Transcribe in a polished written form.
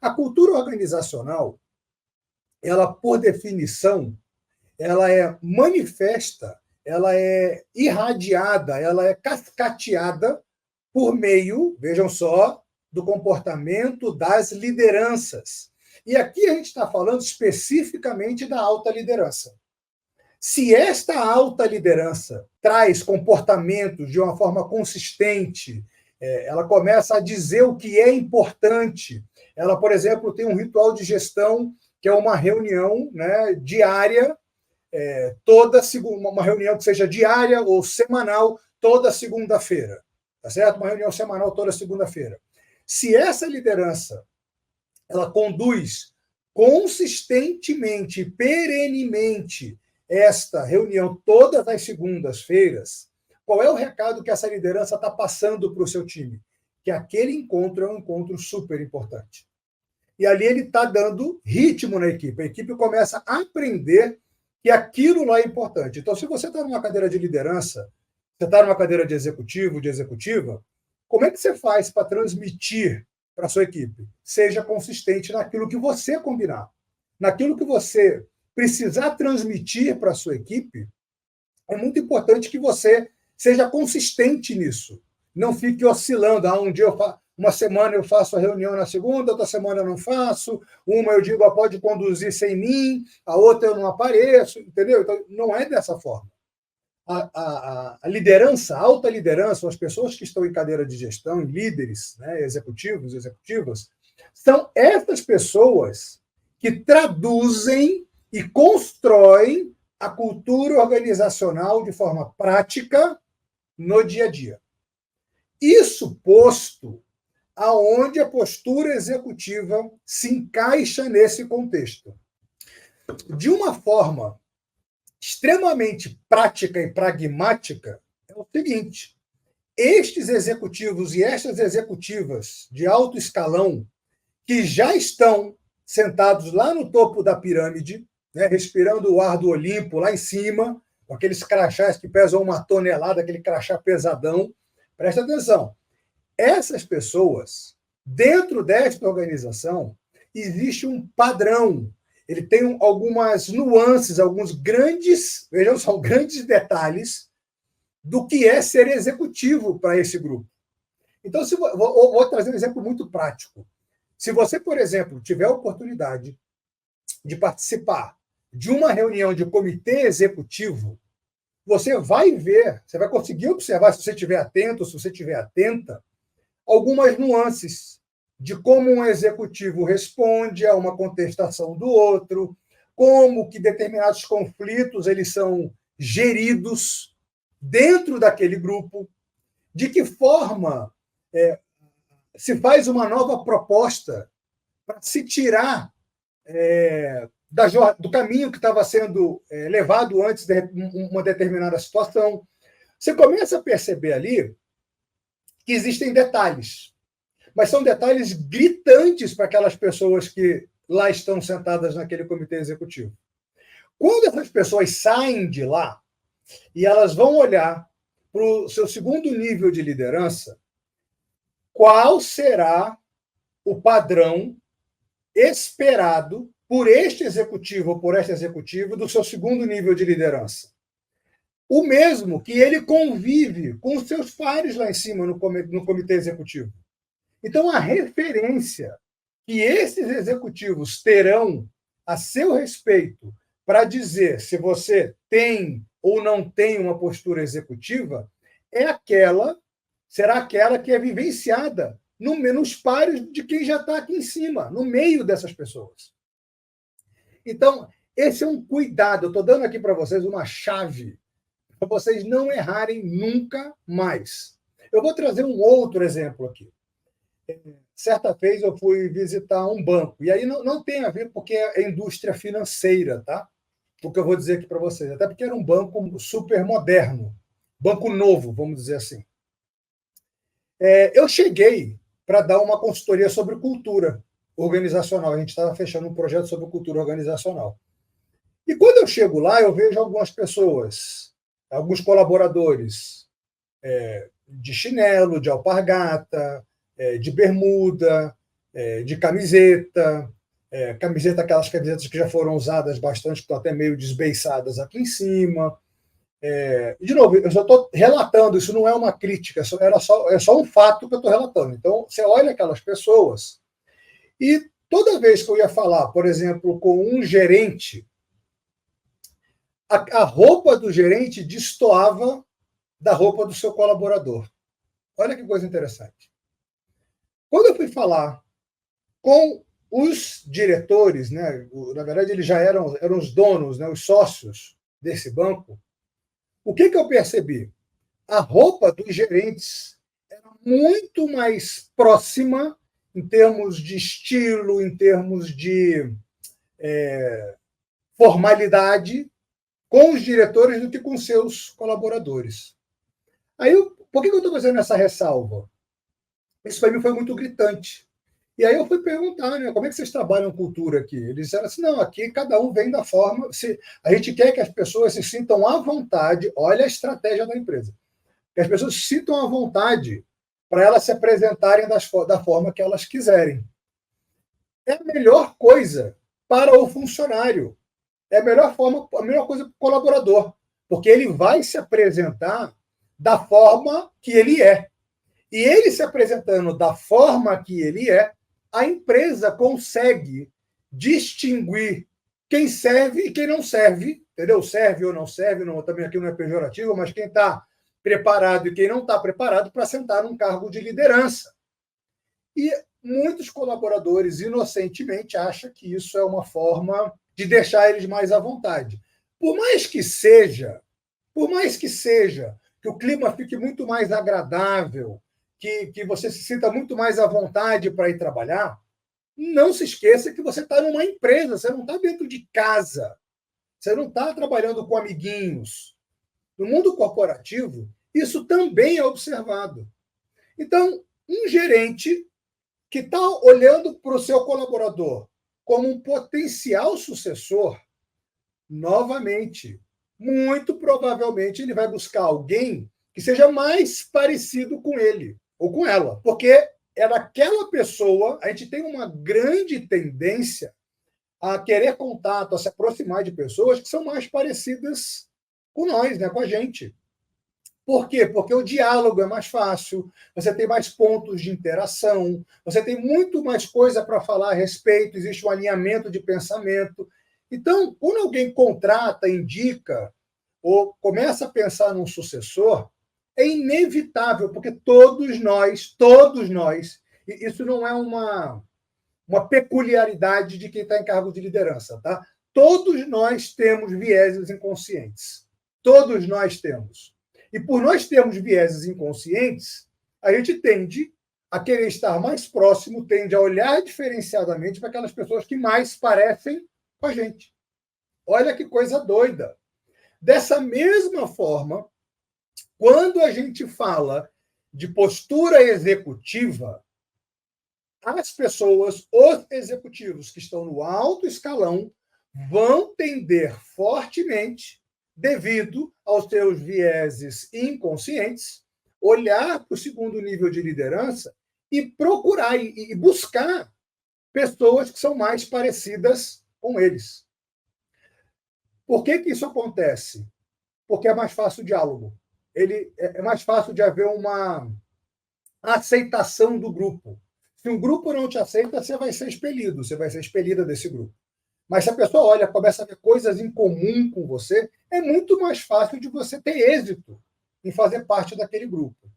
A cultura organizacional, ela, por definição, ela é manifesta, ela é irradiada, ela é cascateada por meio, vejam só, do comportamento das lideranças. E aqui a gente está falando especificamente da alta liderança. Se esta alta liderança traz comportamentos de uma forma consistente, ela começa a dizer o que é importante. Ela, por exemplo, tem um ritual de gestão que é uma reunião, né, diária, toda segunda, uma reunião que seja diária ou semanal, toda segunda-feira. Tá certo? Uma reunião semanal toda segunda-feira. Se essa liderança ela conduz consistentemente, perenemente, esta reunião todas as segundas-feiras, qual é o recado que essa liderança está passando para o seu time? Que aquele encontro é um encontro super importante. E ali ele está dando ritmo na equipe. A equipe começa a aprender que aquilo lá é importante. Então, se você está numa cadeira de liderança, você está numa cadeira de executivo, de executiva, como é que você faz para transmitir para a sua equipe? Seja consistente naquilo que você combinar. Naquilo que você precisar transmitir para a sua equipe, é muito importante que você seja consistente nisso. Não fique oscilando. Um dia uma semana eu faço a reunião na segunda, outra semana eu não faço. Uma eu digo, pode conduzir sem mim, a outra eu não apareço, entendeu? Então, não é dessa forma. A liderança, a alta liderança, as pessoas que estão em cadeira de gestão, líderes, né, executivos, executivas, são essas pessoas que traduzem e constroem a cultura organizacional de forma prática no dia a dia. Isso posto, aonde a postura executiva se encaixa nesse contexto. De uma forma extremamente prática e pragmática, é o seguinte: estes executivos e estas executivas de alto escalão, que já estão sentados lá no topo da pirâmide, né, respirando o ar do Olimpo lá em cima, com aqueles crachás que pesam 1 tonelada, aquele crachá pesadão, presta atenção. Essas pessoas, dentro desta organização, existe um padrão. Ele tem algumas nuances, alguns grandes, vejam só, grandes detalhes do que é ser executivo para esse grupo. Então, vou trazer um exemplo muito prático. Se você, por exemplo, tiver a oportunidade de participar de uma reunião de comitê executivo, você vai ver, você vai conseguir observar, se você estiver atento, se você estiver atenta, algumas nuances de como um executivo responde a uma contestação do outro, como que determinados conflitos eles são geridos dentro daquele grupo, de que forma se faz uma nova proposta para se tirar do caminho que estava sendo levado antes de uma determinada situação. Você começa a perceber ali que existem detalhes, mas são detalhes gritantes para aquelas pessoas que lá estão sentadas naquele comitê executivo. Quando essas pessoas saem de lá e elas vão olhar para o seu segundo nível de liderança, qual será o padrão esperado por este executivo ou por esta executiva do seu segundo nível de liderança? O mesmo que ele convive com os seus pares lá em cima no comitê executivo. Então, a referência que esses executivos terão a seu respeito para dizer se você tem ou não tem uma postura executiva será aquela que é vivenciada nos pares de quem já está aqui em cima, no meio dessas pessoas. Então, esse é um cuidado. Eu estou dando aqui para vocês uma chave para vocês não errarem nunca mais. Eu vou trazer um outro exemplo aqui. Certa vez eu fui visitar um banco, e aí não tem a ver porque é indústria financeira, tá? O que eu vou dizer aqui para vocês, até porque era um banco super moderno, banco novo, vamos dizer assim. Eu cheguei para dar uma consultoria sobre cultura organizacional, a gente estava fechando um projeto sobre cultura organizacional. E quando eu chego lá, eu vejo algumas pessoas, alguns colaboradores de chinelo, de alpargata, de bermuda, de camiseta, aquelas camisetas que já foram usadas bastante, que estão até meio desbeiçadas aqui em cima. De novo, eu só estou relatando, isso não é uma crítica, é só um fato que eu estou relatando. Então, você olha aquelas pessoas e toda vez que eu ia falar, por exemplo, com um gerente, a roupa do gerente destoava da roupa do seu colaborador. Olha que coisa interessante. Quando eu fui falar com os diretores, né, na verdade eles já eram os donos, né, os sócios desse banco, o que eu percebi? A roupa dos gerentes era muito mais próxima em termos de estilo, em termos de formalidade, com os diretores do que com seus colaboradores. Aí, por que eu estou fazendo essa ressalva? Isso para mim foi muito gritante. E aí eu fui perguntar, né, como é que vocês trabalham cultura aqui? Eles disseram assim, não, aqui cada um vem da forma... A gente quer que as pessoas se sintam à vontade, olha a estratégia da empresa, que as pessoas se sintam à vontade para elas se apresentarem da forma que elas quiserem. É a melhor coisa para o funcionário. É a melhor coisa para o colaborador, porque ele vai se apresentar da forma que ele é. E ele se apresentando da forma que ele é, a empresa consegue distinguir quem serve e quem não serve, entendeu? Serve ou não serve, também aqui não é pejorativo, mas quem está preparado e quem não está preparado para sentar num cargo de liderança. E muitos colaboradores, inocentemente, acham que isso é uma forma de deixar eles mais à vontade. Por mais que seja, que o clima fique muito mais agradável, que você se sinta muito mais à vontade para ir trabalhar, não se esqueça que você está numa empresa, você não está dentro de casa, você não está trabalhando com amiguinhos. No mundo corporativo, isso também é observado. Então, um gerente que está olhando para o seu colaborador como um potencial sucessor, novamente, muito provavelmente ele vai buscar alguém que seja mais parecido com ele ou com ela, porque é daquela pessoa, a gente tem uma grande tendência a querer contato, a se aproximar de pessoas que são mais parecidas com nós, né, com a gente. Por quê? Porque o diálogo é mais fácil, você tem mais pontos de interação, você tem muito mais coisa para falar a respeito, existe um alinhamento de pensamento. Então, quando alguém contrata, indica, ou começa a pensar num sucessor, é inevitável, porque todos nós, e isso não é uma peculiaridade de quem está em cargo de liderança, tá? Todos nós temos vieses inconscientes. Todos nós temos. E por nós termos vieses inconscientes, a gente tende a querer estar mais próximo, tende a olhar diferenciadamente para aquelas pessoas que mais parecem com a gente. Olha que coisa doida. Dessa mesma forma, quando a gente fala de postura executiva, as pessoas, os executivos que estão no alto escalão, vão tender fortemente, devido aos seus vieses inconscientes, olhar para o segundo nível de liderança e procurar e buscar pessoas que são mais parecidas com eles. Por que isso acontece? Porque é mais fácil o diálogo. É mais fácil de haver uma aceitação do grupo. Se um grupo não te aceita, você vai ser expelido, você vai ser expelida desse grupo. Mas se a pessoa olha, começa a ver coisas em comum com você, é muito mais fácil de você ter êxito em fazer parte daquele grupo.